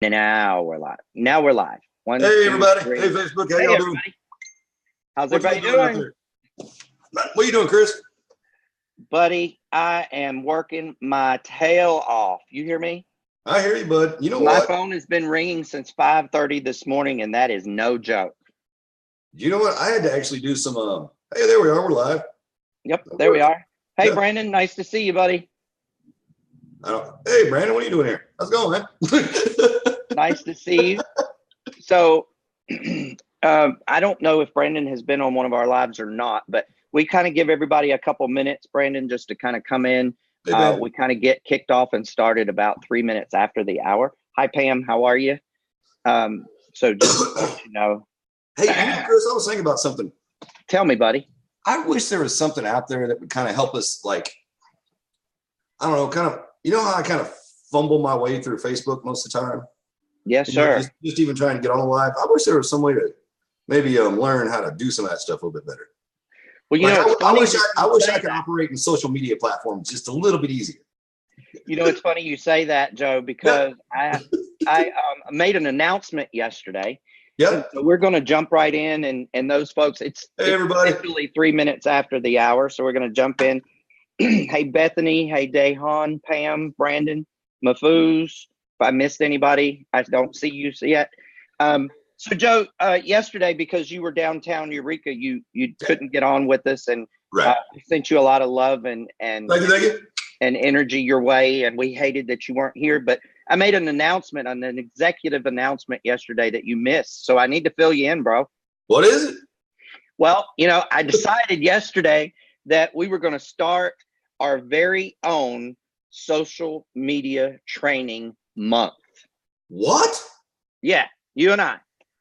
And now we're live. Now we're live. One, Hey, two, everybody. three. Hey, Facebook. How Hey, y'all doing? everybody. How's What you everybody out doing? there? What you doing, Chris? Buddy, I am working my tail off. You hear me? I hear you, bud. You know My what? phone has been ringing since 5:30 this morning, and that is no joke. You know what? I had to actually do some. Hey, there we are. We're live. Yep, there we are. Hey, Yeah. Brandon, nice to see you, buddy. Hey, Brandon, what are you doing here? How's it going, man? Nice to see you. So, I don't know if Brandon has been on one of our lives or not, but we kind of give everybody a couple minutes, Brandon, just to kind of come in. Hey, man. We kind of get kicked off and started about 3 minutes after the hour. Hi, Pam. How are you? So just to let you know. Hey, Chris, I was thinking about something. Tell me, buddy. I wish there was something out there that would kind of help us, like, I don't know, kind of, you know how I kind of fumble my way through Facebook most of the time? Yes, sir. Just even trying to get on the live. I wish there was some way to maybe learn how to do some of that stuff a little bit better. Well, you know, I wish I could operate in social media platforms just a little bit easier. You know, it's funny you say that, Joe, because I made an announcement yesterday. Yeah. So we're going to jump right in, and those folks, it's everybody. Literally 3 minutes after the hour, so we're going to jump in. Hey, Bethany. Hey, Dehan, Pam, Brandon, Mahfouz. If I missed anybody, I don't see you yet. So, Joe, yesterday, because you were downtown Eureka, you couldn't get on with us, and right. I sent you a lot of love and thank you. And energy your way, and we hated that you weren't here. But I made an executive announcement yesterday that you missed, so I need to fill you in, bro. What is it? Well, you know, I decided yesterday that we were going to start our very own social media training month. What? Yeah, you and I.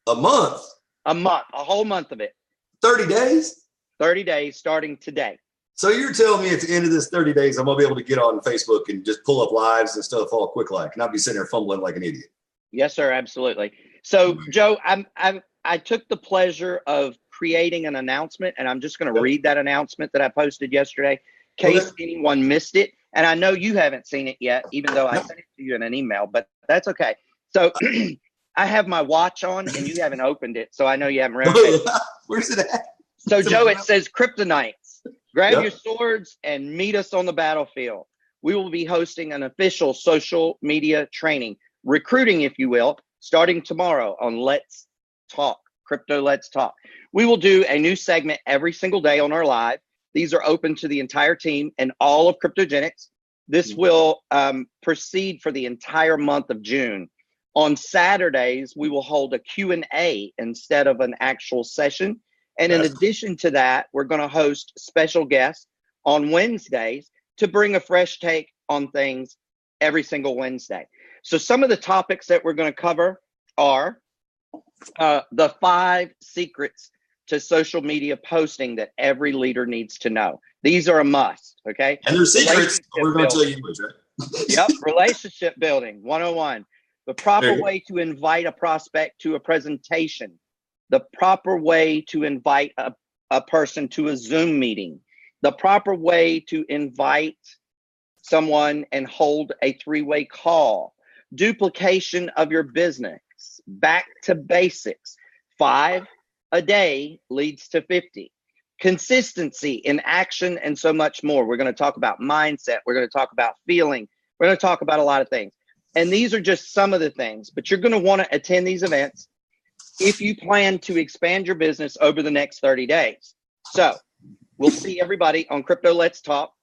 A month? A whole month of it. 30 days? 30 days starting today. So you're telling me at the end of this 30 days, I'm going to be able to get on Facebook and just pull up lives and stuff all quick like, and not be sitting there fumbling like an idiot. Yes, sir. Absolutely. So, Joe, I took the pleasure of creating an announcement, and I'm just going to read that announcement that I posted yesterday in case anyone missed it. And I know you haven't seen it yet, even though I sent it to you in an email, but that's okay. So I have my watch on, and you haven't opened it, so I know you haven't read it. Where's it at? So, Joe, it says Kryptonites. Grab your swords and meet us on the battlefield. We will be hosting an official social media training, recruiting, if you will, starting tomorrow on Let's Talk, Crypto Let's Talk. We will do a new segment every single day on our live. These are open to the entire team and all of Cryptogenics. This will proceed for the entire month of June. On Saturdays, we will hold a Q&A instead of an actual session. And in addition to that, we're going to host special guests on Wednesdays to bring a fresh take on things every single Wednesday. So some of the topics that we're going to cover are the 5 secrets to social media posting that every leader needs to know. These are a must, okay? And they're secrets, we're going to tell you anyways, right? Yep, relationship building, 101. The proper way to invite a prospect to a presentation. The proper way to invite a person to a Zoom meeting. The proper way to invite someone and hold a 3-way call. Duplication of your business. Back to basics. 5 a day leads to 50. Consistency in action and so much more. We're going to talk about mindset. We're going to talk about feeling. We're going to talk about a lot of things. And these are just some of the things, but you're going to want to attend these events if you plan to expand your business over the next 30 days. So we'll see everybody on Crypto Let's Talk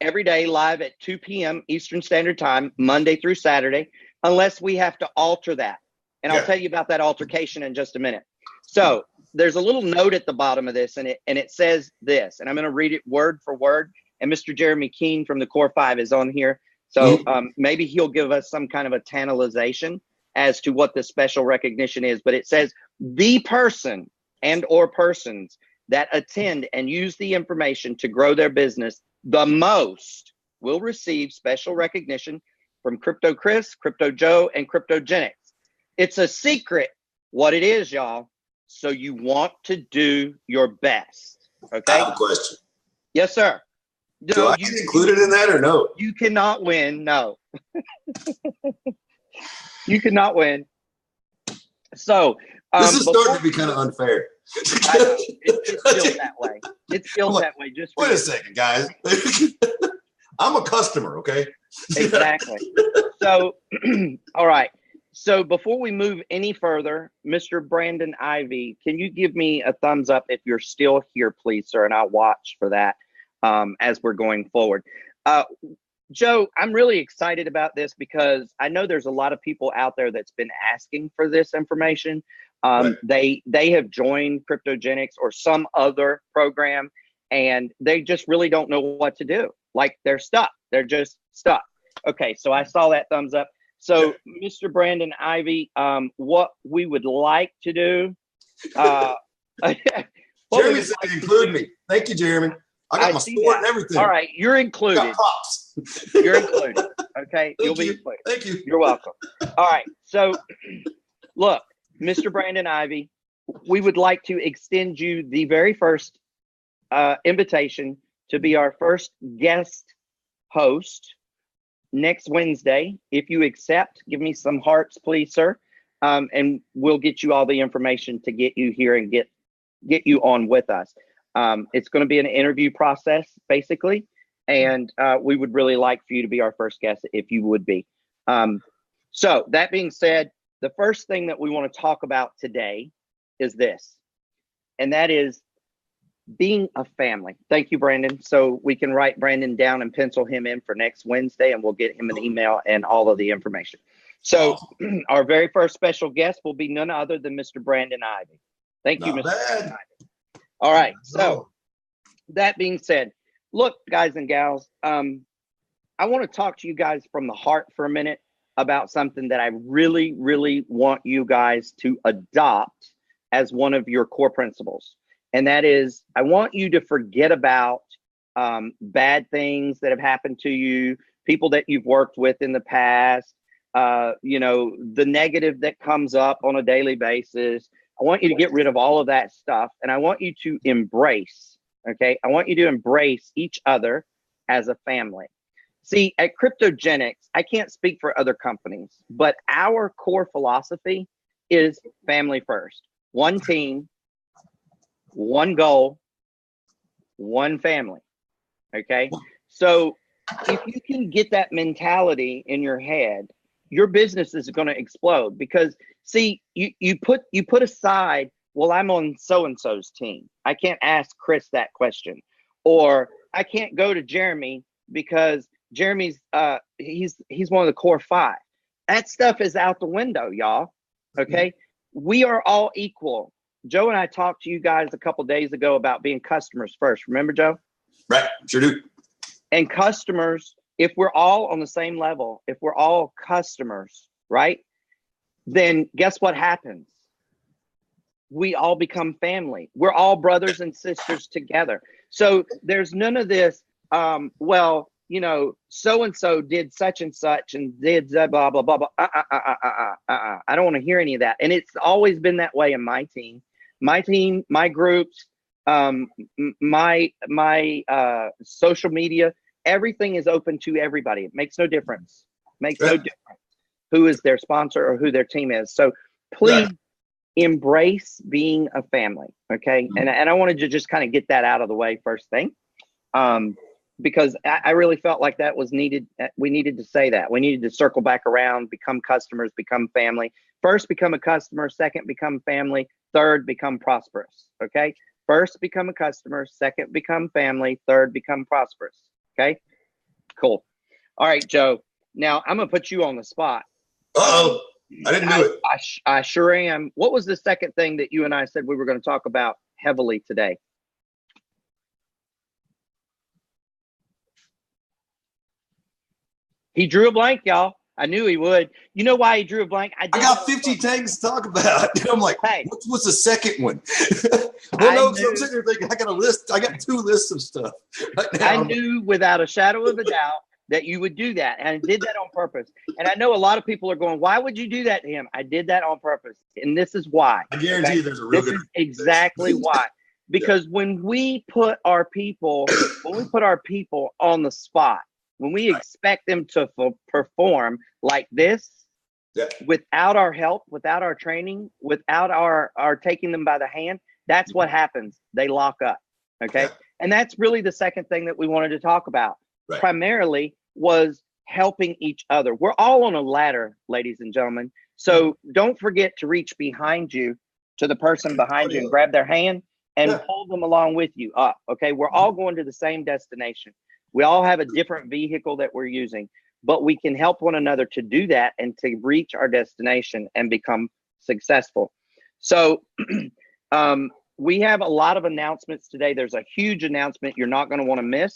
every day live at 2 p.m. Eastern Standard Time, Monday through Saturday, unless we have to alter that. And I'll tell you about that altercation in just a minute. So there's a little note at the bottom of this, and it says this, and I'm going to read it word for word. And Mr. Jeremy Keene from the Core 5 is on here. So maybe he'll give us some kind of a tantalization as to what the special recognition is. But it says the person and or persons that attend and use the information to grow their business the most will receive special recognition from Crypto Chris, Crypto Joe, and Cryptogenics. It's a secret what it is, y'all. So you want to do your best. Okay? I have a question. Yes, sir. Do I get included in that or no? You cannot win. No. You could not win. So this is starting to be kind of unfair. I know, it's built that way. It's built that way. Just wait a second, guys. I'm a customer, okay? Exactly. So, all right. So before we move any further, Mr. Brandon Ivy, can you give me a thumbs up if you're still here, please, sir? And I'll watch for that as we're going forward. Joe, I'm really excited about this because I know there's a lot of people out there that's been asking for this information. Right. They have joined Cryptogenics or some other program, and they just really don't know what to do. Like they're stuck. They're just stuck. Okay, so I saw that thumbs up. So, Mr. Brandon Ivy, what we would like to do. Jeremy said to include me. Thank you, Jeremy. I got my sport and everything. All right, you're included. You're included. Okay, you'll be included. Thank you. You're welcome. All right, so look, Mr. Brandon Ivy, we would like to extend you the very first invitation to be our first guest host next Wednesday. If you accept, give me some hearts, please, sir, and we'll get you all the information to get you here and get you on with us. It's going to be an interview process, basically, and we would really like for you to be our first guest if you would be. So that being said, the first thing that we want to talk about today is this, and that is being a family. Thank you, Brandon. So we can write Brandon down and pencil him in for next Wednesday, and we'll get him an email and all of the information. So our very first special guest will be none other than Mr. Brandon Ivy. Thank you, Mr. Brandon Ivy. All right. So that being said, look, guys and gals, I want to talk to you guys from the heart for a minute about something that I really, really want you guys to adopt as one of your core principles. And that is, I want you to forget about bad things that have happened to you, people that you've worked with in the past, you know, the negative that comes up on a daily basis. I want you to get rid of all of that stuff. And I want you to embrace, okay? I want you to embrace each other as a family. See, at Cryptogenics, I can't speak for other companies, but our core philosophy is family first. One team, one goal, one family, okay? So if you can get that mentality in your head, your business is going to explode because, see, you put aside, well, I'm on so-and-so's team. I can't ask Chris that question. Or I can't go to Jeremy because Jeremy's, he's one of the core five. That stuff is out the window, y'all, okay? We are all equal. Joe and I talked to you guys a couple days ago about being customers first. Remember, Joe? Right, sure do. And customers, if we're all on the same level, if we're all customers, right? Then guess what happens? We all become family. We're all brothers and sisters together. So there's none of this, well, you know, so-and-so did such and such and did blah, blah, blah, blah. I don't want to hear any of that. And it's always been that way in my team, my groups, my social media, everything is open to everybody. It makes no difference. Makes no difference who is their sponsor or who their team is. So please embrace being a family, okay? And I wanted to just kind of get that out of the way first thing, because I really felt like that was needed. We needed to say that. We needed to circle back around, become customers, become family. First, become a customer. Second, become family. Third, become prosperous, okay? First, become a customer. Second, become family. Third, become prosperous, okay? Cool. All right, Joe. Now, I'm going to put you on the spot. Uh-oh. I didn't do it. I sure am. What was the second thing that you and I said we were going to talk about heavily today? He drew a blank, y'all. I knew he would. You know why he drew a blank? I got 50 things to talk about. I'm like, hey, what's the second one? Well, no, so I'm sitting there thinking, I got a list. I got 2 lists of stuff. Right now. I knew without a shadow of a doubt that you would do that. And I did that on purpose. And I know a lot of people are going, why would you do that to him? I did that on purpose. And this is why. I guarantee you there's a real This is exactly why. Because when we put our people on the spot, when we expect them to perform like this, Yeah. Without our help, without our training, without our taking them by the hand, that's what happens. They lock up. Okay. Yeah. And that's really the second thing that we wanted to talk about. Right. Primarily was helping each other. We're all on a ladder, ladies and gentlemen. So don't forget to reach behind you to the person behind you and grab their hand and pull them along with you up. Okay. We're all going to the same destination. We all have a different vehicle that we're using, but we can help one another to do that and to reach our destination and become successful. So we have a lot of announcements today. There's a huge announcement you're not going to want to miss.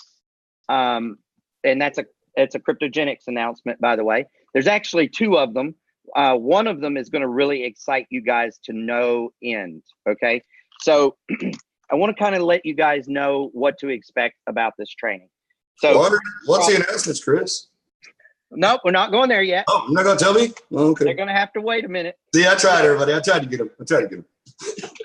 And it's a cryptogenics announcement, by the way. There's actually two of them. One of them is going to really excite you guys to no end. Okay. So I want to kind of let you guys know what to expect about this training. So what's the announcements, Chris? Nope, we're not going there yet. Oh, you're not going to tell me? Oh, okay. They're going to have to wait a minute. See, I tried, everybody. I tried to get them.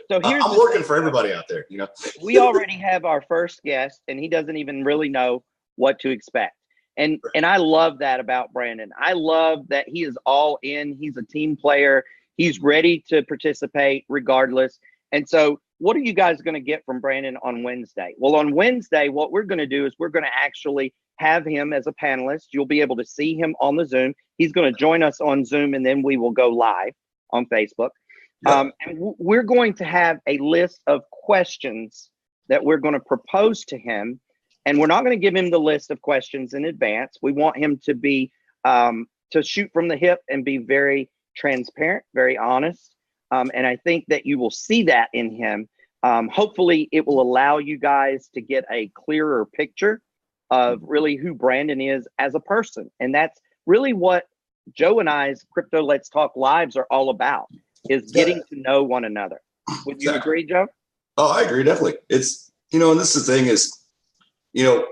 So here's I'm working for everybody out there, you know. We already have our first guest, and he doesn't even really know what to expect. And I love that about Brandon. I love that he is all in. He's a team player. He's ready to participate regardless. And so what are you guys going to get from Brandon on Wednesday? Well, on Wednesday, what we're going to do is we're going to actually have him as a panelist. You'll be able to see him on the Zoom. He's going to join us on Zoom, and then we will go live on Facebook. And we're going to have a list of questions that we're going to propose to him. And we're not going to give him the list of questions in advance. We want him to be, to shoot from the hip and be very transparent, very honest. And I think that you will see that in him. Hopefully it will allow you guys to get a clearer picture of really who Brandon is as a person. And that's really what Joe and I's Crypto Let's Talk Lives are all about, is getting to know one another. Would you agree, Joe? Oh, I agree, definitely. It's, you know, and this is the thing is, you know,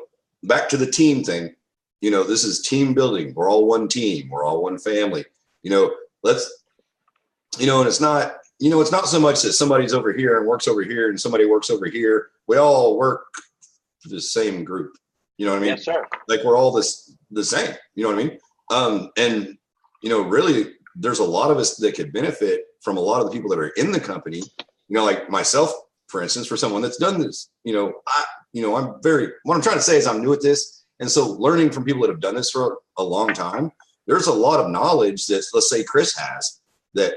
back to the team thing, you know, this is team building. We're all one team. We're all one family. You know, let's, you know, and it's not, you know, it's not so much that somebody's over here and works over here and somebody works over here. We all work for the same group. You know what I mean? Yes, sir. Like we're all the same. You know what I mean? And, you know, really, there's a lot of us that could benefit from a lot of the people that are in the company. You know, like myself, for instance, for someone that's done this, you know, what I'm trying to say is I'm new at this. And so learning from people that have done this for a long time, there's a lot of knowledge that, let's say, Chris has that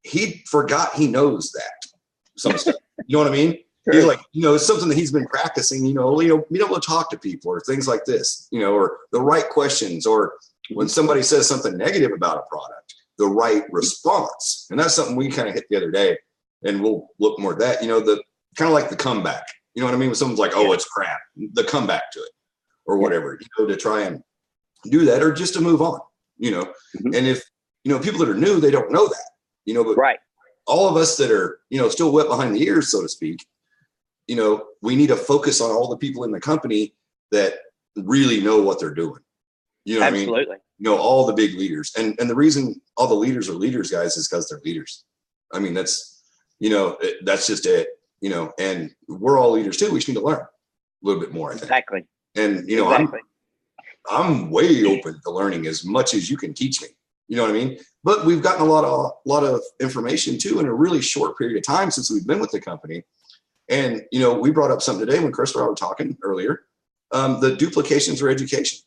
he forgot he knows that. Some stuff. You know what I mean? Sure. He's like, you know, it's something that he's been practicing, you know, being able to talk to people or things like this, you know, or the right questions, or when somebody says something negative about a product, the right response. And that's something we kind of hit the other day, and we'll look more at that, you know, the kind of like the comeback. You know what I mean? When someone's like, oh, it's crap, the comeback to it or whatever, you know, to try and do that or just to move on, you know. And if, you know, people that are new, they don't know that, you know, but all of us that are, you know, still wet behind the ears, so to speak, you know, we need to focus on all the people in the company that really know what they're doing. You know what I mean? Absolutely. You know, all the big leaders. And the reason all the leaders are leaders, guys, is because they're leaders. I mean, that's, you know, that's just it, you know, and we're all leaders too. We just need to learn a little bit more, I think. Exactly. And, you know, I'm way open to learning as much as you can teach me. You know what I mean? But we've gotten a lot of information too in a really short period of time since we've been with the company. And, you know, we brought up something today when Chris and I were talking earlier, the duplications or education.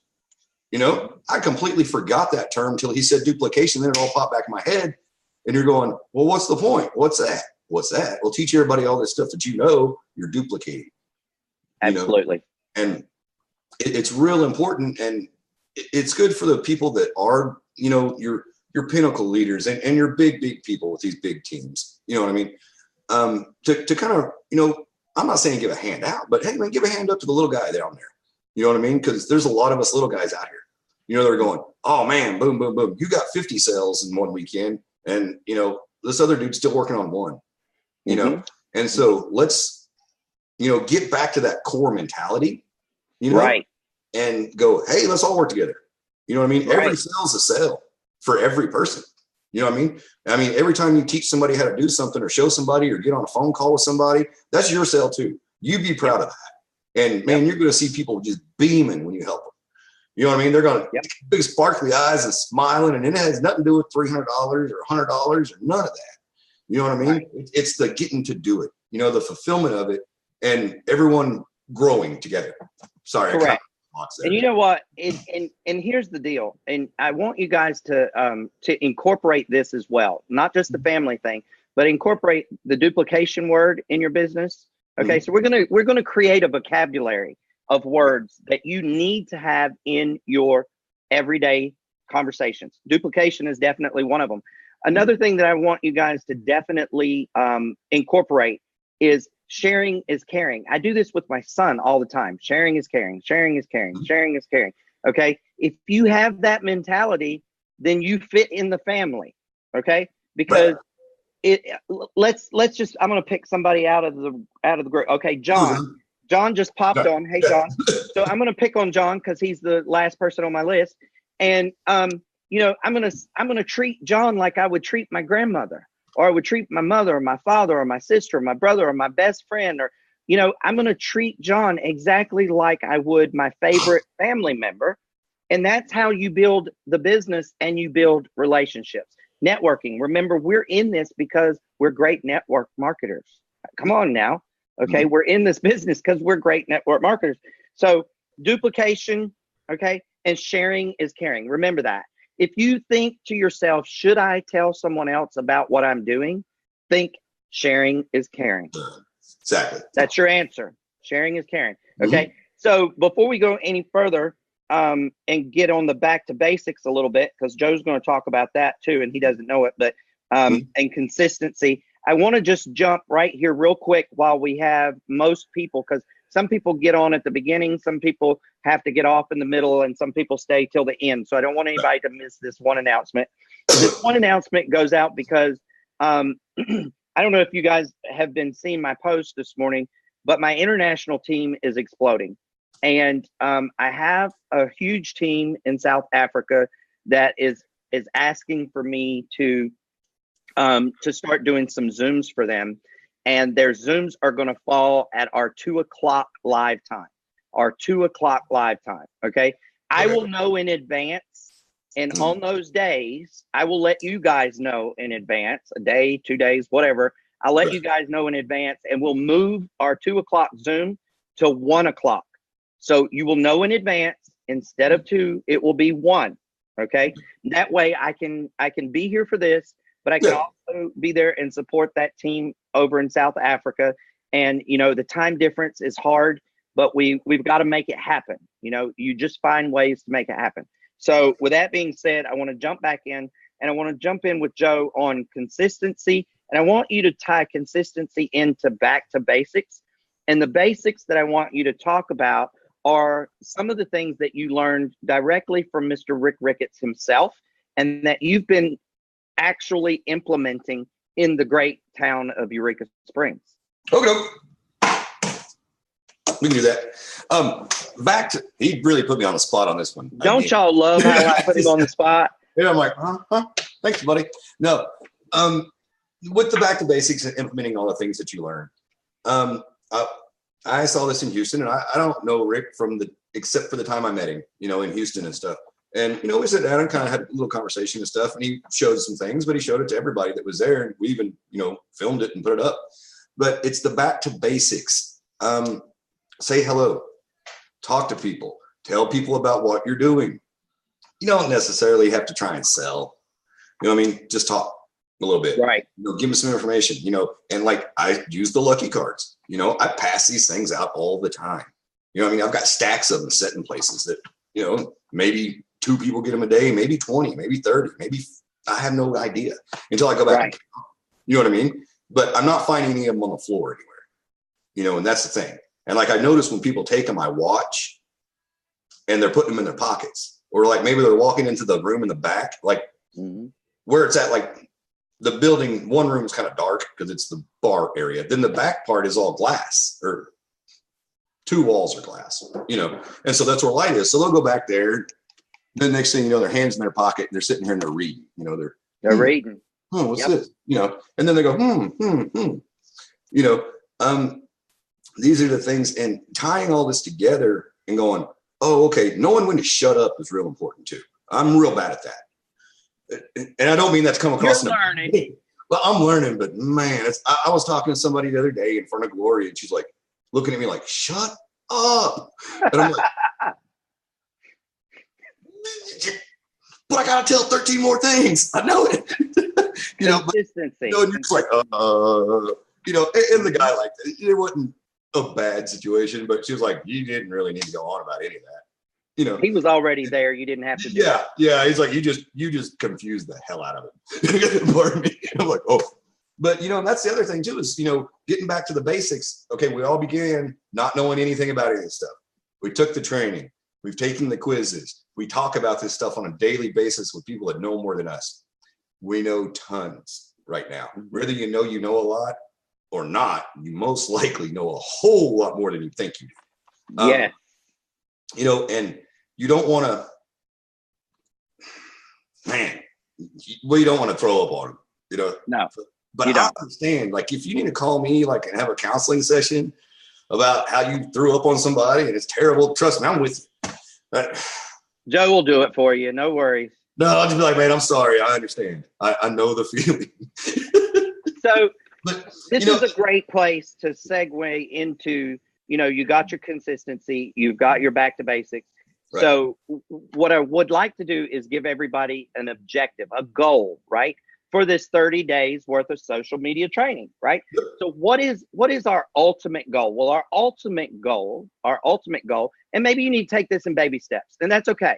You know, I completely forgot that term until he said duplication. Then it all popped back in my head. And you're going, well, what's the point? What's that? What's that? Well, teach everybody all this stuff that you know you're duplicating. Absolutely. You know? And it's real important. And it's good for the people that are, you know, your pinnacle leaders and your big people with these big teams. You know what I mean? To kind of, you know, I'm not saying give a hand out, but hey, man, give a hand up to the little guy down there. You know what I mean? Because there's a lot of us little guys out here. You know, they're going, oh man, boom, boom, boom. You got 50 sales in one weekend. And, you know, this other dude's still working on one, you know? And so let's, you know, get back to that core mentality, you know, and go, hey, let's all work together. You know what I mean? Every sale's a sale for every person. You know what I mean? I mean, every time you teach somebody how to do something or show somebody or get on a phone call with somebody, that's your sale too. You be proud of that. And man, you're going to see people just beaming when you help them. You know what I mean? They're going to Yep. big sparkly eyes and smiling, and it has nothing to do with $300 or $100 or none of that. You know what I mean? Right. It's the getting to do it, you know, the fulfillment of it, and everyone growing together. Sorry. Correct. And you know what? And here's the deal. And I want you guys to incorporate this as well, not just the family thing, but incorporate the duplication word in your business. Okay. So we're gonna create a vocabulary of words that you need to have in your everyday conversations. Duplication is definitely one of them. Another thing that I want you guys to definitely incorporate is sharing is caring. I do this with my son all the time. Sharing is caring. Sharing is caring. Sharing is caring. Okay. If you have that mentality, then you fit in the family. Okay. Because let's just, I'm going to pick somebody out of the group. Okay. John just popped on. Hey, John. So I'm going to pick on John because he's the last person on my list. And, you know, I'm going to treat John like I would treat my grandmother, or I would treat my mother or my father or my sister or my brother or my best friend, or, you know, I'm going to treat John exactly like I would my favorite family member. And that's how you build the business and you build relationships. Networking. Remember, we're in this because we're great network marketers. Come on now. Okay. We're in this business because we're great network marketers. So duplication. Okay. And sharing is caring. Remember that. If you think to yourself, should I tell someone else about what I'm doing? Think sharing is caring. Exactly. That's your answer. Sharing is caring. Okay. So before we go any further and get on the back to basics a little bit, because Joe's going to talk about that too, and he doesn't know it, but and consistency. I want to just jump right here real quick while we have most people, because some people get on at the beginning, some people have to get off in the middle, and some people stay till the end. So I don't want anybody to miss this one announcement. This one announcement goes out because I don't know if you guys have been seeing my post this morning, but my international team is exploding. And I have a huge team in South Africa that is asking for me to start doing some Zooms for them. And their Zooms are going to fall at our 2:00 live time. Our 2:00 live time. Okay. I will know in advance. And on those days, I will let you guys know in advance, a day, 2 days, whatever. I'll let you guys know in advance, and we'll move our 2:00 Zoom to 1:00. So you will know in advance. Instead of 2, it will be 1. Okay. That way I can be here for this, but I can also be there and support that team over in South Africa. And, you know, the time difference is hard, but we've got to make it happen. You know, you just find ways to make it happen. So with that being said, I want to jump back in, and I want to jump in with Joe on consistency. And I want you to tie consistency into back to basics. And the basics that I want you to talk about are some of the things that you learned directly from Mr. Rick Ricketts himself, and that you've been actually implementing in the great town of Eureka Springs. Okay. We can do that. He really put me on the spot on this one. Don't y'all love how I put him on the spot? Yeah, I'm like, thanks, buddy. No, with the back to basics and implementing all the things that you learn. I saw this in Houston, and I don't know Rick except for the time I met him, you know, in Houston and stuff. And, you know, we sat down and kind of had a little conversation and stuff, and he showed some things, but he showed it to everybody that was there. And we even, you know, filmed it and put it up. But it's the back to basics. Say hello, talk to people, tell people about what you're doing. You don't necessarily have to try and sell, you know what I mean? Just talk a little bit, right? You know, give them some information, you know, and like I use the lucky cards, you know, I pass these things out all the time. You know what I mean? I've got stacks of them set in places that, you know, maybe 2 people get them a day, maybe 20, maybe 30, maybe I have no idea until I go back. Right. You know what I mean? But I'm not finding any of them on the floor anywhere, you know, and that's the thing. And like I notice when people take them, I watch, and they're putting them in their pockets, or like maybe they're walking into the room in the back, like where it's at, like the building, one room is kind of dark because it's the bar area. Then the back part is all glass, or 2 walls are glass, you know, and so that's where light is. So they'll go back there. Then next thing you know, their hands in their pocket, and they're sitting here and they're reading, you know, they're reading. What's this? You know, and then they go, you know, these are the things, and tying all this together and going, oh, okay, knowing when to shut up is real important too. I'm real bad at that. And I don't mean that to come across. You're learning. Well, I'm learning, but man, I was talking to somebody the other day in front of Gloria, and she's like looking at me like, shut up. And I'm like, but I got to tell 13 more things. I know it. You know, Consistency. But, you know, and you're just like, you know, and the guy like, it wasn't a bad situation, but she was like, you didn't really need to go on about any of that. You know, he was already there. You didn't have to do yeah, yeah. He's like, you just confused the hell out of it. Pardon me. I'm like, oh, but you know, and that's the other thing too, is, you know, getting back to the basics. Okay, we all began not knowing anything about any of this stuff. We took the training. We've taken the quizzes. We talk about this stuff on a daily basis with people that know more than us. We know tons right now. Whether you know a lot or not, you most likely know a whole lot more than you think you do. Yeah. You know, and you don't want to, man, well, you don't want to throw up on them, you know. No. But I understand, like, if you need to call me, like, and have a counseling session about how you threw up on somebody and it's terrible, trust me, I'm with you. Joe will do it for you. No worries. No, I'll just be like, man, I'm sorry. I understand. I know the feeling. So but, this you know, is a great place to segue into, you know, you got your consistency, you've got your back to basics. Right. So what I would like to do is give everybody an objective, a goal, right? For this 30 days worth of social media training, right? Yep. So what is our ultimate goal? Well, our ultimate goal, and maybe you need to take this in baby steps, and that's okay.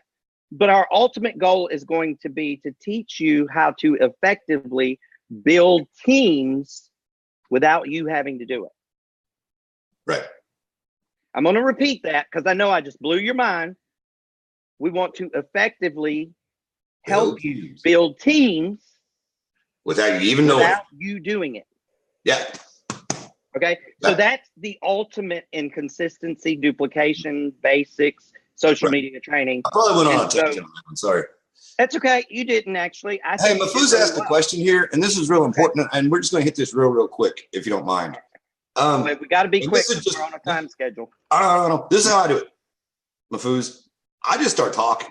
But our ultimate goal is going to be to teach you how to effectively build teams without you having to do it. Right. I'm going to repeat that because I know I just blew your mind. We want to effectively help you build teams without you even knowing. Without you doing it. Yeah. Okay. Yeah. So that's the ultimate in consistency, duplication, basics, social media training. I probably went on a tangent. I'm sorry. That's okay. You didn't actually. Hey, Mafuz asked a question here, and this is real important, and we're just going to hit this real quick, if you don't mind. We got to be quick. Just, we're on a time schedule. I don't know. This is how I do it, Mafuz. I just start talking.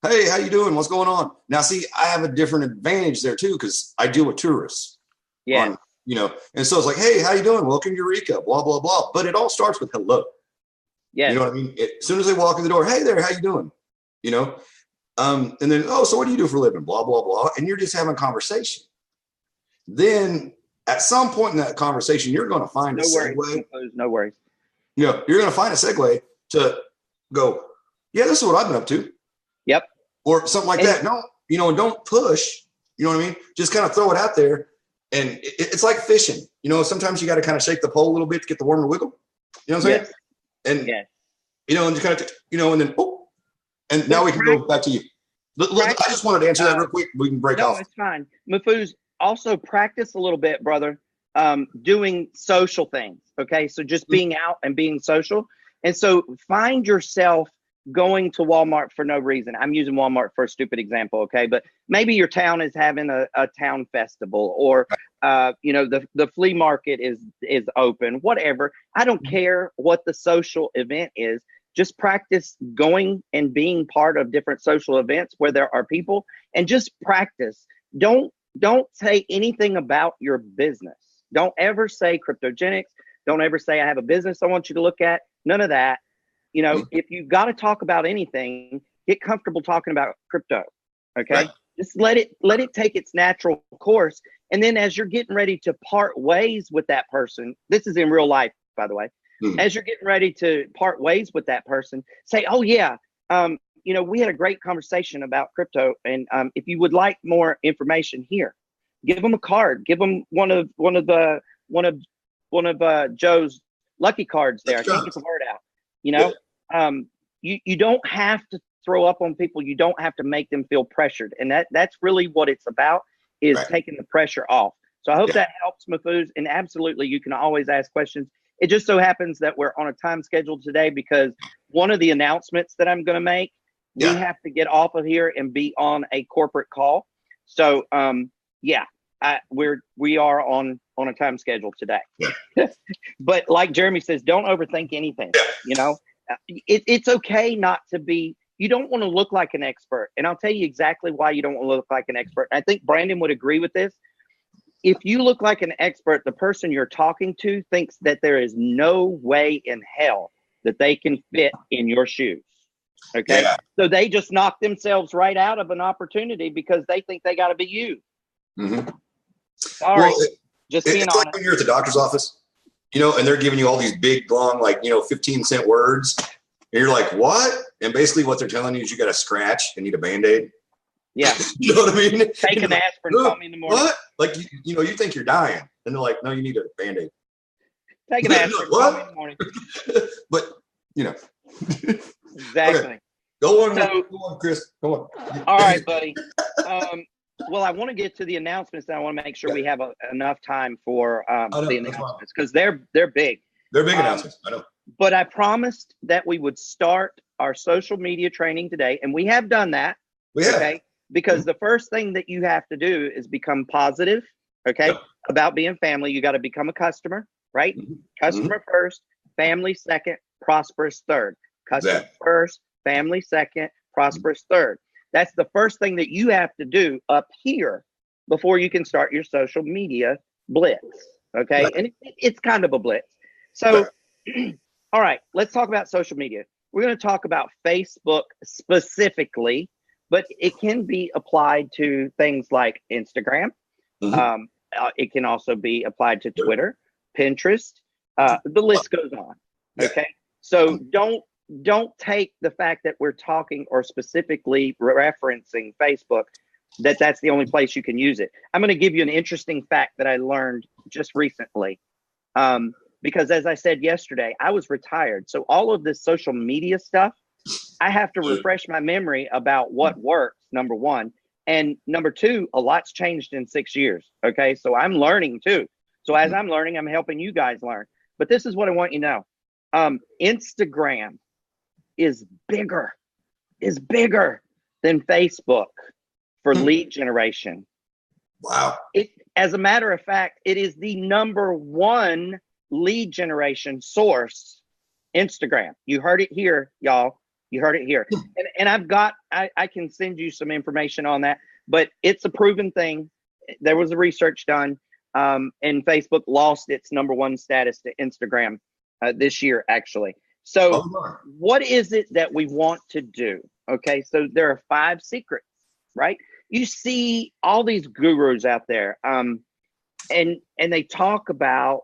Hey, how you doing? What's going on? Now, see, I have a different advantage there too, because I deal with tourists. Yeah. You know, and so it's like, hey, how you doing? Welcome to Eureka, blah, blah, blah. But it all starts with hello. Yeah. You know what I mean? As soon as they walk in the door, hey there, how you doing? You know? And then, oh, so what do you do for a living? Blah, blah, blah. And you're just having a conversation. Then at some point in that conversation, you're going to find a segue. No worries. You know, you're going to find a segue to go, yeah, this is what I've been up to. Yep. Or something like that. No, you know, don't push. You know what I mean? Just kind of throw it out there. And it's like fishing. You know, sometimes you got to kind of shake the pole a little bit to get the worm to wiggle. You know what I'm saying? And, you know, and just kind of, you know, and then, oh, and now we can go back to you. I just wanted to answer that real quick. We can break off. No, it's fine. Mafuz, also practice a little bit, brother, doing social things. Okay. So just being out and being social. And so find yourself going to Walmart for no reason. I'm using Walmart for a stupid example. Okay. But maybe your town is having a town festival, or, you know, the flea market is open, whatever. I don't care what the social event is. Just practice going and being part of different social events where there are people, and just practice. Don't say anything about your business. Don't ever say cryptogenics. Don't ever say I have a business I want you to look at. None of that. You know, if you've got to talk about anything, get comfortable talking about crypto. Okay. Right. Just let it take its natural course. And then as you're getting ready to part ways with that person, this is in real life, by the way, as you're getting ready to part ways with that person, say, oh yeah, you know, we had a great conversation about crypto. And if you would like more information here, give them a card, give them one of Joe's lucky cards there. I can't get the word out. You know, you don't have to throw up on people. You don't have to make them feel pressured. And that's really what it's about, is taking the pressure off. So I hope that helps, Mafuz. And absolutely, you can always ask questions. It just so happens that we're on a time schedule today because one of the announcements that I'm going to make, we have to get off of here and be on a corporate call. So, we are on a time schedule today. But like Jeremy says, don't overthink anything. You know, It's okay not to be. You don't want to look like an expert, and I'll tell you exactly why you don't want to look like an expert. I think Brandon would agree with this. If you look like an expert, the person you're talking to thinks that there is no way in hell that they can fit in your shoes. Okay. Yeah. So they just knock themselves right out of an opportunity because they think they got to be you. Mm-hmm. Sorry. Well, just being it's honest. like when you're at the doctor's office, and they're giving you all these big, long, 15-cent words. And you're like, what? And basically what they're telling you is you got a scratch and need a Band-Aid. Yeah. You know what I mean? Take an aspirin, call me in the morning. What? Like, you think you're dying. And they're like, no, you need a Band-Aid. Take an aspirin, call me in the morning. But, Exactly. Okay. Go on, Chris. Go on. All right, buddy. Well, I want to get to the announcements, and I want to make sure we have enough time for the announcements because they're big. They're big announcements. I know. But I promised that we would start our social media training today, and we have done that. We have. Okay. Because the first thing that you have to do is become positive, okay, about being family. You got to become a customer, right? Mm-hmm. Customer first, family second, prosperous third. Customer first, family second, prosperous third. That's the first thing that you have to do up here before you can start your social media blitz, okay? Right. And it's kind of a blitz. So, all right, let's talk about social media. We're going to talk about Facebook specifically, but it can be applied to things like Instagram. Mm-hmm. It can also be applied to Twitter, Pinterest. The list goes on. Okay. So don't take the fact that we're talking or specifically referencing Facebook, that's the only place you can use it. I'm going to give you an interesting fact that I learned just recently. Because as I said yesterday, I was retired. So all of this social media stuff, I have to refresh my memory about what works, number one. And number two, a lot's changed in 6 years. Okay. So I'm learning too. So as I'm learning, I'm helping you guys learn. But this is what I want you to know. Instagram is bigger than Facebook for lead generation. Wow. As a matter of fact, it is the number one lead generation source, Instagram. You heard it here, y'all. You heard it here. And I can send you some information on that, but it's a proven thing. There was a research done, and Facebook lost its number one status to Instagram this year, actually. So what is it that we want to do? Okay, so there are 5 secrets, right? You see all these gurus out there, and they talk about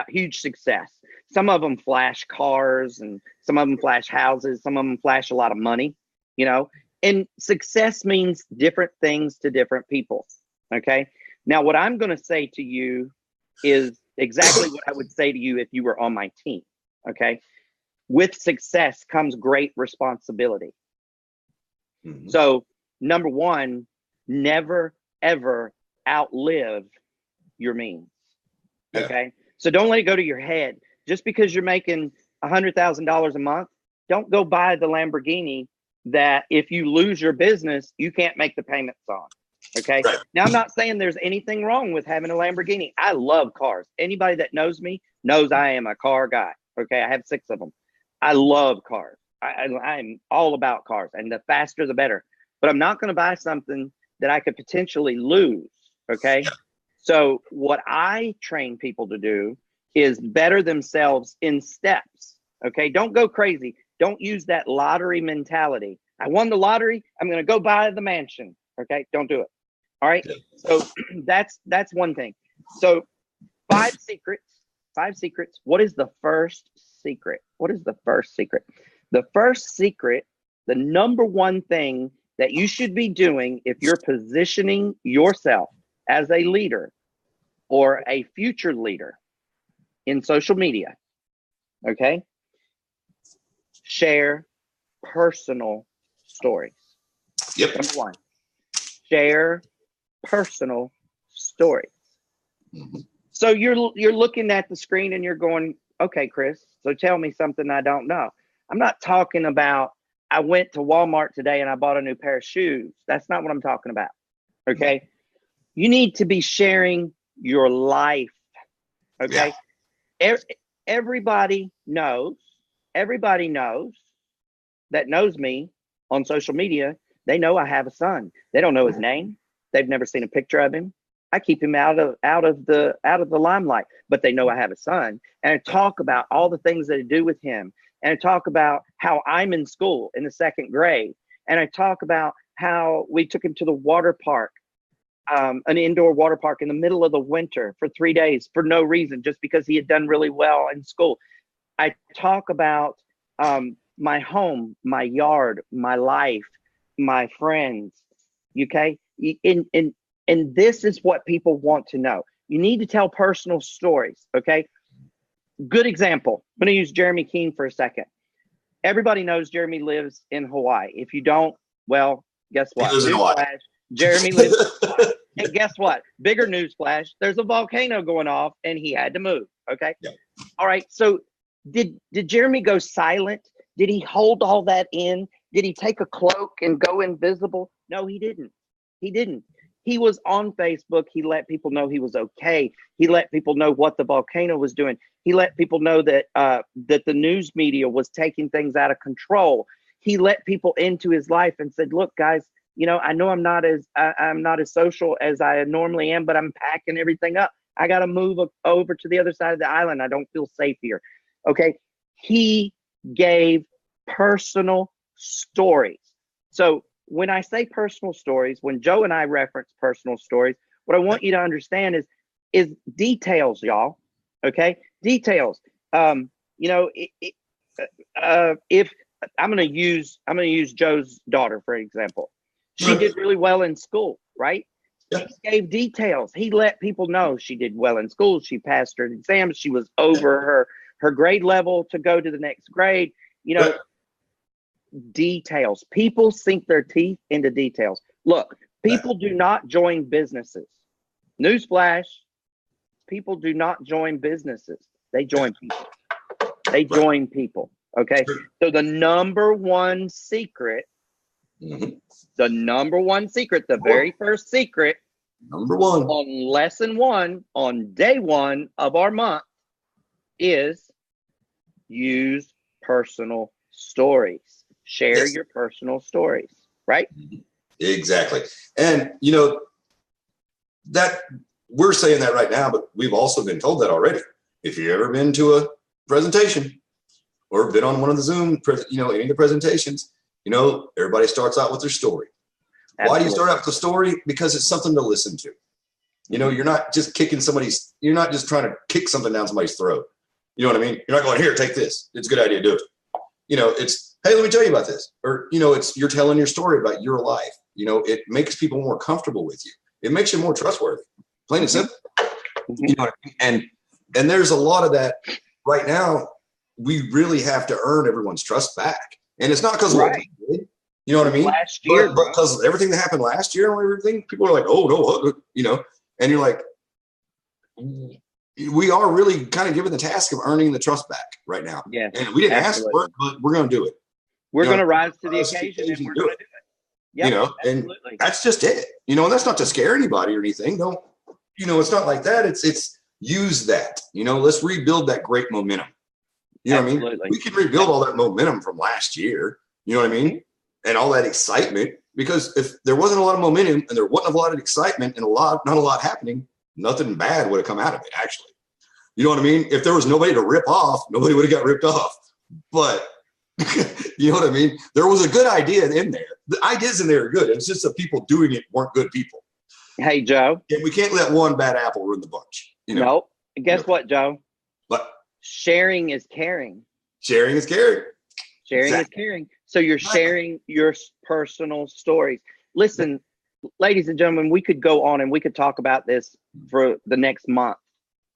huge success. Some of them flash cars, and some of them flash houses. Some of them flash a lot of money, and success means different things to different people. Okay. Now, what I'm going to say to you is exactly what I would say to you if you were on my team. Okay. With success comes great responsibility. Mm-hmm. So number one, never, ever outlive your means. Yeah. Okay. So don't let it go to your head. Just because you're making $100,000 a month, don't go buy the Lamborghini that if you lose your business, you can't make the payments on. Okay. Right. Now, I'm not saying there's anything wrong with having a Lamborghini. I love cars. Anybody that knows me knows I am a car guy. Okay. I have 6 of them. I love cars. I'm all about cars, and the faster, the better. But I'm not going to buy something that I could potentially lose. Okay. Yeah. So what I train people to do is better themselves in steps. Okay. Don't go crazy. Don't use that lottery mentality. I won the lottery. I'm going to go buy the mansion. Okay. Don't do it. All right. Yeah. So that's one thing. So 5 secrets. What is the first secret? The first secret, the number one thing that you should be doing if you're positioning yourself as a leader or a future leader in social media, okay? Share personal stories. Yep. Number one, share personal stories. Mm-hmm. So you're looking at the screen and you're going, okay, Chris, so tell me something I don't know. I'm not talking about, I went to Walmart today and I bought a new pair of shoes. That's not what I'm talking about, okay? Mm-hmm. You need to be sharing your life, okay? Yeah. Everybody knows everybody that knows me on social media, they know I have a son. They don't know his name. They've never seen a picture of him. I keep him out of the limelight, but they know I have a son. And I talk about all the things that I do with him. And I talk about how I'm in school in the 2nd grade. And I talk about how we took him to the water park, an indoor water park in the middle of the winter for 3 days for no reason, just because he had done really well in school. I talk about my home, my yard, my life, my friends. Okay. And this is what people want to know. You need to tell personal stories. Okay. Good example. I'm going to use Jeremy Keene for a second. Everybody knows Jeremy lives in Hawaii. If you don't, well, guess what? He lives in Hawaii. Jeremy lives in Hawaii. And guess what? Bigger newsflash. There's a volcano going off and he had to move. Okay. Yeah. All right. So did Jeremy go silent? Did he hold all that in? Did he take a cloak and go invisible? No, he didn't. He didn't. He was on Facebook. He let people know he was okay. He let people know what the volcano was doing. He let people know that that the news media was taking things out of control. He let people into his life and said, "Look, guys, you know, I know I'm not as social as I normally am, but I'm packing everything up. I got to move over to the other side of the island. I don't feel safe here." Okay. He gave personal stories. So when I say personal stories, when Joe and I reference personal stories, what I want you to understand is details, y'all. Okay. Details. You know, if I'm going to use Joe's daughter, for example, she did really well in school, right? Yeah. He gave details. He let people know she did well in school. She passed her exams. She was over her grade level to go to the next grade. You know, details. People sink their teeth into details. Look, people do not join businesses. Newsflash, people do not join businesses. They join people. They join people. Okay. So the number one secret, the very first secret, number one on lesson 1, on day 1 of our month, is use personal stories. Share your personal stories, right? Exactly. And you know, that we're saying that right now, but we've also been told that already. If you've ever been to a presentation or been on one of the Zoom, you know, any of the presentations, you know, everybody starts out with their story. Absolutely. Why do you start out with the story? Because it's something to listen to. You know, you're not just you're not just trying to kick something down somebody's throat. You know what I mean? You're not going, here, take this. It's a good idea. Do it. You know, it's, hey, let me tell you about this. Or, you know, you're telling your story about your life. You know, it makes people more comfortable with you. It makes you more trustworthy. Plain and simple. You know what I mean? And there's a lot of that right now. We really have to earn everyone's trust back. And it's not because of what we did. You know what I mean? Last year. But because of everything that happened last year and everything, people are like, oh, no, you know, and you're like, we are really kind of given the task of earning the trust back right now. Yeah. And we didn't ask for it, but we're going to do it. We're going to rise to the occasion and we're going to do it. Yep, you know, absolutely. And that's just it. You know, and that's not to scare anybody or anything. Don't, you know, it's not like that. It's use that, you know, let's rebuild that great momentum. You know what I mean? We can rebuild all that momentum from last year. You know what I mean? And all that excitement, because if there wasn't a lot of momentum and there wasn't a lot of excitement and not a lot happening, nothing bad would have come out of it, actually. You know what I mean? If there was nobody to rip off, nobody would have got ripped off. But you know what I mean? There was a good idea in there. The ideas in there are good. It's just the people doing it weren't good people. Hey, Joe. And we can't let one bad apple ruin the bunch. You know? Nope. Guess what, Joe? What? Sharing is caring. Sharing is caring. Sharing is caring. So you're sharing your personal stories. Listen, ladies and gentlemen, we could go on and we could talk about this for the next month.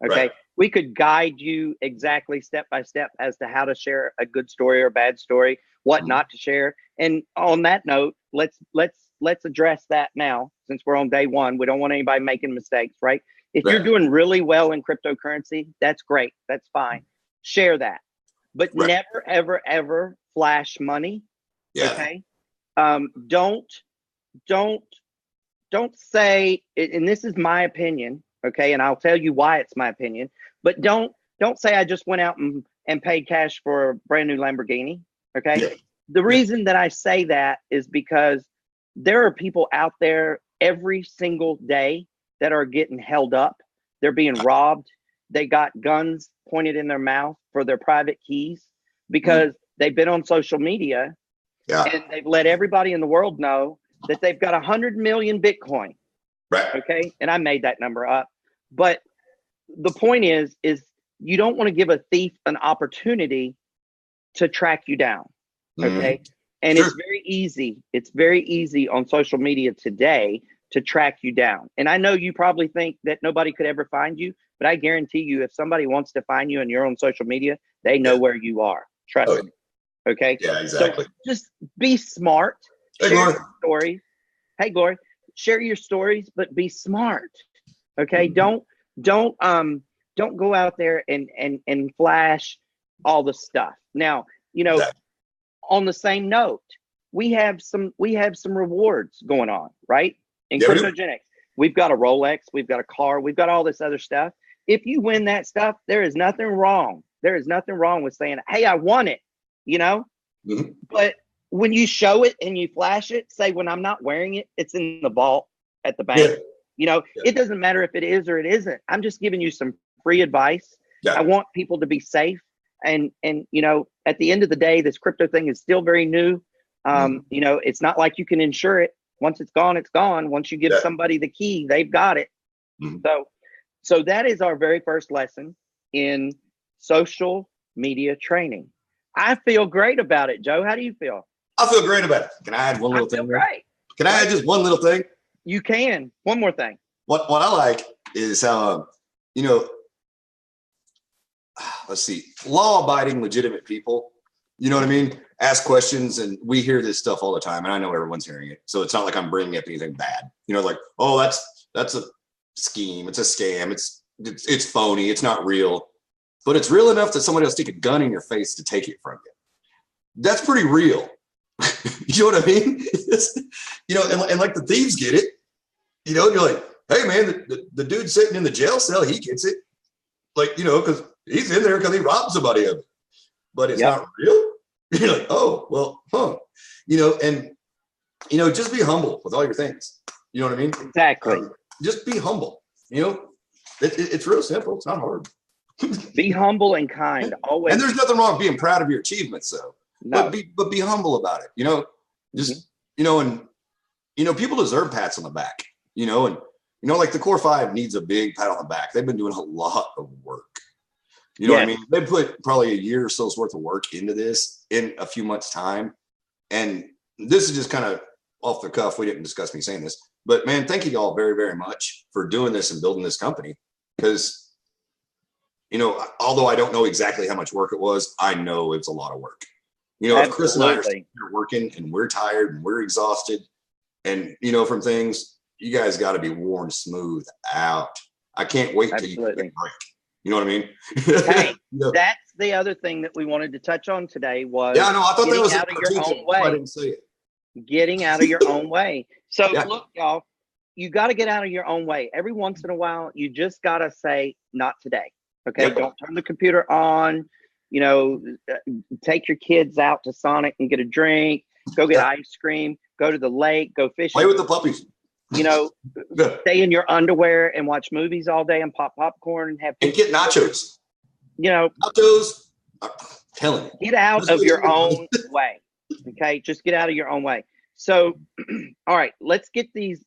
Okay. Right. We could guide you exactly step by step as to how to share a good story or a bad story, what not to share. And on that note, let's address that now, since we're on day 1. We don't want anybody making mistakes, right? If you're doing really well in cryptocurrency, that's great. That's fine. Share that. But never, ever, ever flash money. Yeah. Okay. Don't say, and this is my opinion. Okay. And I'll tell you why it's my opinion, but don't say I just went out and paid cash for a brand new Lamborghini. Okay. Yeah. The reason that I say that is because there are people out there every single day that are getting held up. They're being robbed. They got guns pointed in their mouth for their private keys because they've been on social media and they've let everybody in the world know that they've got 100 million Bitcoin. Right. Okay. And I made that number up. But the point is you don't want to give a thief an opportunity to track you down. Okay. And Sure. it's very easy on social media today to track you down. And I know you probably think that nobody could ever find you, but I guarantee you, if somebody wants to find you and you're on social media, they know where you are. Trust me. Okay. Yeah, exactly. So just be smart. Hey, Share Glory. your stories. Hey, Glory, share your stories, but be smart. Okay. Don't go out there and flash all the stuff. Now, on the same note, we have some rewards going on, right? In cryptogenics, we've got a Rolex, we've got a car, we've got all this other stuff. If you win that stuff, there is nothing wrong. There is nothing wrong with saying, "Hey, I won it," But when you show it and you flash it, say, "When I'm not wearing it, it's in the vault at the bank." It doesn't matter if it is or it isn't. I'm just giving you some free advice. I want people to be safe. And at the end of the day, this crypto thing is still very new. It's not like you can insure it. Once it's gone, it's gone. Once you give somebody the key, they've got it. So that is our very first lesson in social media training. I feel great about it, Joe. How do you feel? I feel great about it. Can I add one little thing? Right. Can I add just one little thing? You can. One more thing. What I like is how, let's see, law-abiding, legitimate people, you know what I mean? Ask questions, and we hear this stuff all the time, and I know everyone's hearing it. So it's not like I'm bringing up anything bad. Like, oh, that's a scheme. It's a scam. It's phony. It's not real. But it's real enough that somebody will stick a gun in your face to take it from you. That's pretty real. You know what I mean? And like the thieves get it. And you're like, hey, man, the dude sitting in the jail cell, he gets it. Like, because he's in there because he robbed somebody of it. But it's not real. You're like, oh, well, huh. And just be humble with all your things. You know what I mean? Exactly. Just be humble. It's real simple. It's not hard. Be humble and kind. Always. And there's nothing wrong with being proud of your achievements, though. No. But be humble about it. People deserve pats on the back. Like the Core 5 needs a big pat on the back. They've been doing a lot of work. You know what I mean? They put probably a year or so's worth of work into this in a few months' time. And this is just kind of off the cuff. We didn't discuss me saying this. But, man, thank you all very, very much for doing this and building this company. Because, although I don't know exactly how much work it was, I know it's a lot of work. If Chris and I are here working and we're tired and we're exhausted and, from things, you guys got to be worn smooth out. I can't wait till you get a break. You know what I mean? Hey, that's the other thing that we wanted to touch on today was I thought that was out of your own way. I didn't say it. Getting out of your own way. So look, y'all, you got to get out of your own way. Every once in a while, you just got to say, not today. Okay. Don't turn the computer on, take your kids out to Sonic and get a drink, go get ice cream, go to the lake, go fishing. Play with the puppies. Stay in your underwear and watch movies all day and pop popcorn and get nachos. Nachos. I'm telling you. Get out of your own way. Okay, just get out of your own way. So, all right, let's get these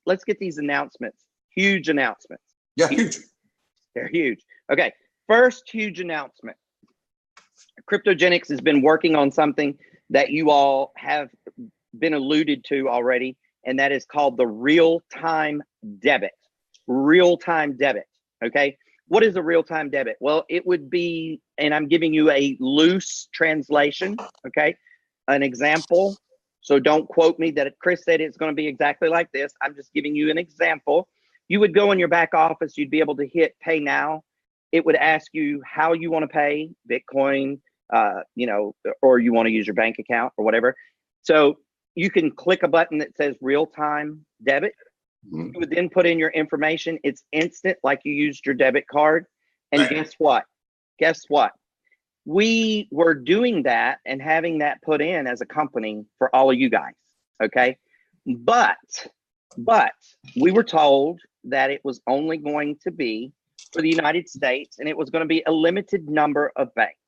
announcements. Huge announcements. Yeah, huge. They're huge. Okay, first huge announcement. Cryptogenics has been working on something that you all have been alluded to already, and that is called the real-time debit. Real-time debit. Okay. What is a real-time debit? Well, it would be, and I'm giving you a loose translation. Okay. An example. So don't quote me that Chris said it's going to be exactly like this. I'm just giving you an example. You would go in your back office. You'd be able to hit pay now. It would ask you how you want to pay, Bitcoin, or you want to use your bank account or whatever. So you can click a button that says real-time debit. You would then put in your information. It's instant, like you used your debit card. And guess what? We were doing that and having that put in as a company for all of you guys. Okay. But we were told that it was only going to be for the United States and it was going to be a limited number of banks.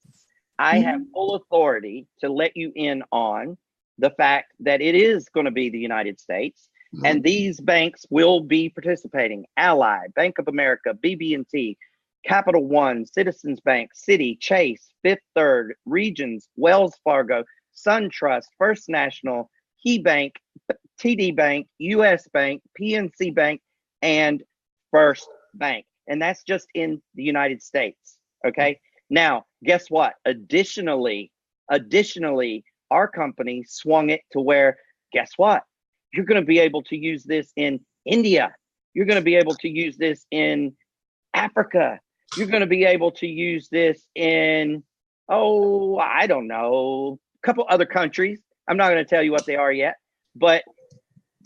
I have full authority to let you in on the fact that it is going to be the United States, and these banks will be participating. Ally, Bank of America, BB&T, Capital One, Citizens Bank, Citi, Chase, Fifth Third, Regions, Wells Fargo, SunTrust, First National, KeyBank, TD Bank, US Bank, PNC Bank, and First Bank. And that's just in the United States. Okay. Now, guess what? Additionally, our company swung it to where, guess what? You're going to be able to use this in India. You're going to be able to use this in Africa. You're going to be able to use this in, I don't know, a couple other countries. I'm not going to tell you what they are yet, but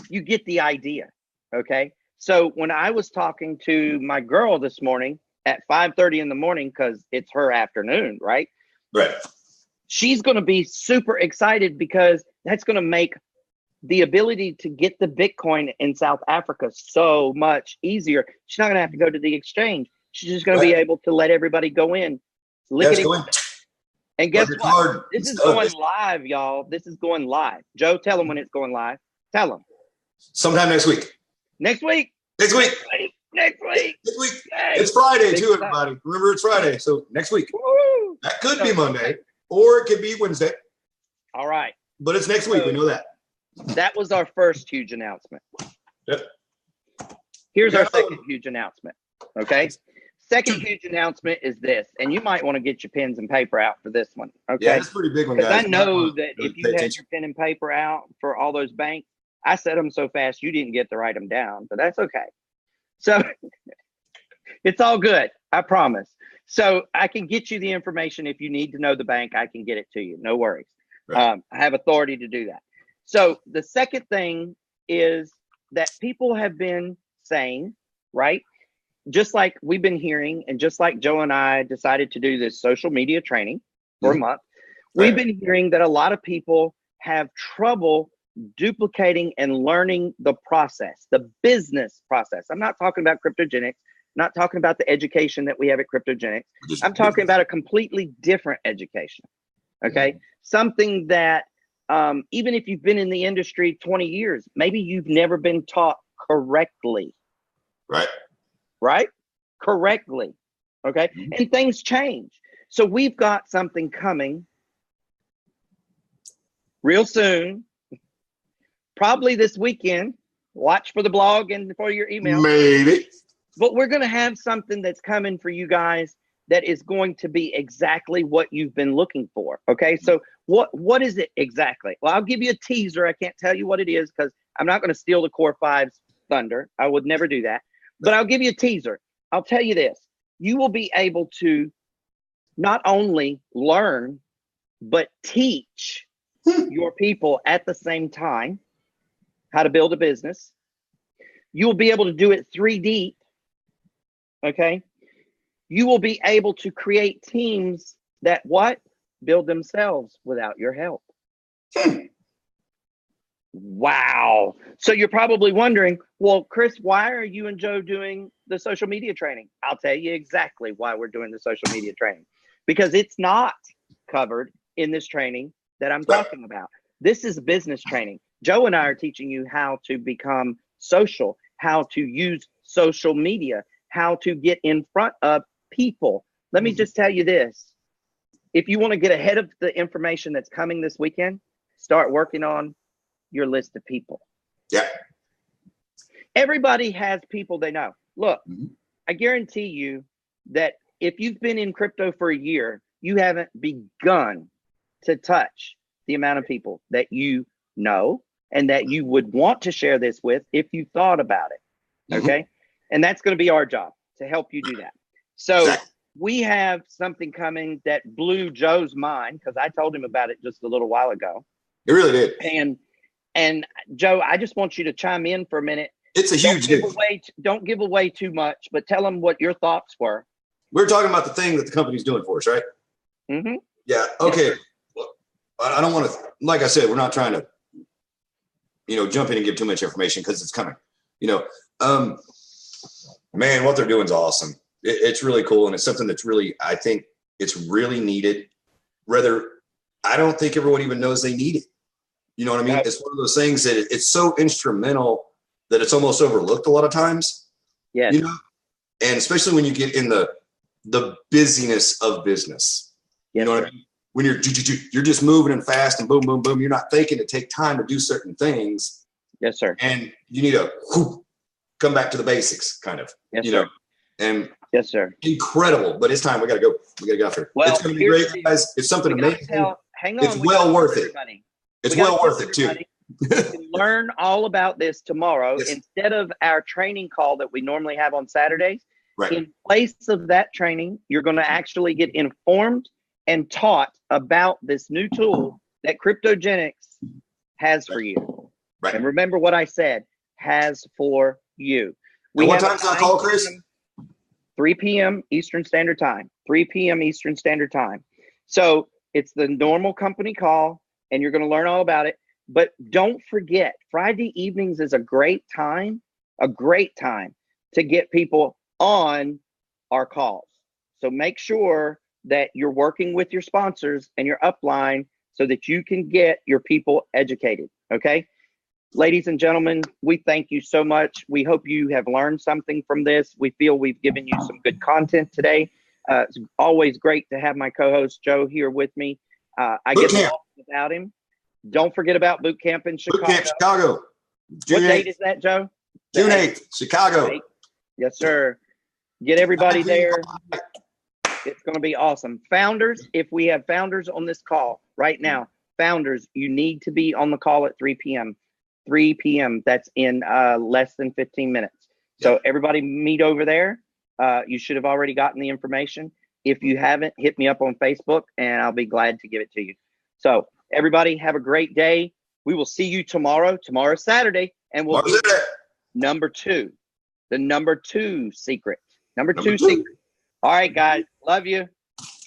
you get the idea. Okay. So when I was talking to my girl this morning at 5:30 in the morning, because it's her afternoon, right? Right. She's going to be super excited because that's going to make the ability to get the Bitcoin in South Africa so much easier. She's not going to have to go to the exchange. She's just going to be able to let everybody go in. And guess what? This is going live, y'all. This is going live. Joe, tell them when it's going live. Tell them. Sometime next week. Next week. Next week. Next week. Yay. It's Friday too, everybody. Remember, it's Friday. So next week. Woo. That could be Monday or it could be Wednesday. All right. But it's next week. We know that. That was our first huge announcement. Yep. Here's our second huge announcement. Okay. Second huge announcement is this, and you might want to get your pens and paper out for this one. Okay. Yeah, it's a pretty big one, guys. Because I know that if you had your pen and paper out for all those banks, I said them so fast you didn't get to write them down, but that's okay. So it's all good. I promise. So I can get you the information. If you need to know the bank, I can get it to you. No worries. Right. I have authority to do that. So the second thing is that people have been saying, right? Just like we've been hearing, and just like Joe and I decided to do this social media training for a month, we've been hearing that a lot of people have trouble duplicating and learning the process, the business process. I'm not talking about cryptogenics, not talking about the education that we have at cryptogenics. I'm talking about a completely different education. Okay. Something that even if you've been in the industry 20 years, maybe you've never been taught correctly. Right? Correctly. Okay. And things change. So we've got something coming real soon, probably this weekend. Watch for the blog and for your email. Maybe. But we're going to have something that's coming for you guys that is going to be exactly what you've been looking for. Okay. So what is it exactly? Well, I'll give you a teaser. I can't tell you what it is because I'm not going to steal the Core 5's thunder. I would never do that. But I'll give you a teaser. I'll tell you this. You will be able to not only learn, but teach your people at the same time how to build a business. You'll be able to do it 3D. Okay. You will be able to create teams that build themselves without your help. Wow. So you're probably wondering, well, Chris, why are you and Joe doing the social media training? I'll tell you exactly why we're doing the social media training, because it's not covered in this training that I'm talking about. This is business training. Joe and I are teaching you how to become social, how to use social media, how to get in front of people. Let me just tell you this. If you want to get ahead of the information that's coming this weekend, start working on your list of people. Yeah. Everybody has people they know. Look, I guarantee you that if you've been in crypto for a year, you haven't begun to touch the amount of people that you know and that you would want to share this with if you thought about it. Okay. And that's going to be our job to help you do that. So we have something coming that blew Joe's mind because I told him about it just a little while ago. It really did. And Joe, I just want you to chime in for a minute. It's a huge deal. Don't give away too much, but tell them what your thoughts were. We're talking about the thing that the company's doing for us, right? Mm-hmm. Yeah. Okay. Well, I don't want to, like I said, we're not trying to, jump in and give too much information because it's coming, man, what they're doing is awesome. It's really cool. And it's something that's really, I think it's really needed. I don't think everyone even knows they need it. You know what I mean? It's one of those things that it's so instrumental that it's almost overlooked a lot of times. Yeah. And especially when you get in the busyness of business. Yes, you know what I mean? When you're just moving and fast and boom, boom, boom, you're not thinking to take time to do certain things. Yes, sir. And you need to come back to the basics, kind of. Yes, sir. And yes, sir. Incredible, but it's time. We got to go. We got to get out there. Well, it's going to be great, guys. It's something amazing. Hang on. It's well worth it. It's well worth it too. You can learn all about this tomorrow instead of our training call that we normally have on Saturdays. Right. In place of that training, you're going to actually get informed and taught about this new tool that Kryptogenics has for you. Right. And remember what I said, has for you. What time's that call, Chris? 3 p.m. Eastern Standard Time. 3 p.m. Eastern Standard Time. So it's the normal company call, and you're going to learn all about it. But don't forget, Friday evenings is a great time to get people on our calls. So make sure that you're working with your sponsors and your upline so that you can get your people educated. Okay. Ladies and gentlemen, we thank you so much. We hope you have learned something from this. We feel we've given you some good content today. It's always great to have my co-host Joe here with me. I get lost without him. Don't forget about boot camp in Chicago. Boot camp, Chicago. What date is that, Joe? June 8th, Chicago. 8th. Yes, sir. Get everybody there. It's going to be awesome. Founders, if we have founders on this call right now, founders, you need to be on the call at 3 p.m. 3 p.m. That's in less than 15 minutes. So everybody meet over there. You should have already gotten the information. If you haven't, hit me up on Facebook and I'll be glad to give it to you. So everybody have a great day. We will see you tomorrow. Tomorrow's Saturday. And we'll do number 2. The number 2 secret. Number 2 secret. All right, guys. Love you.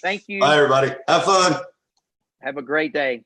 Thank you. Bye, everybody. Have fun. Have a great day.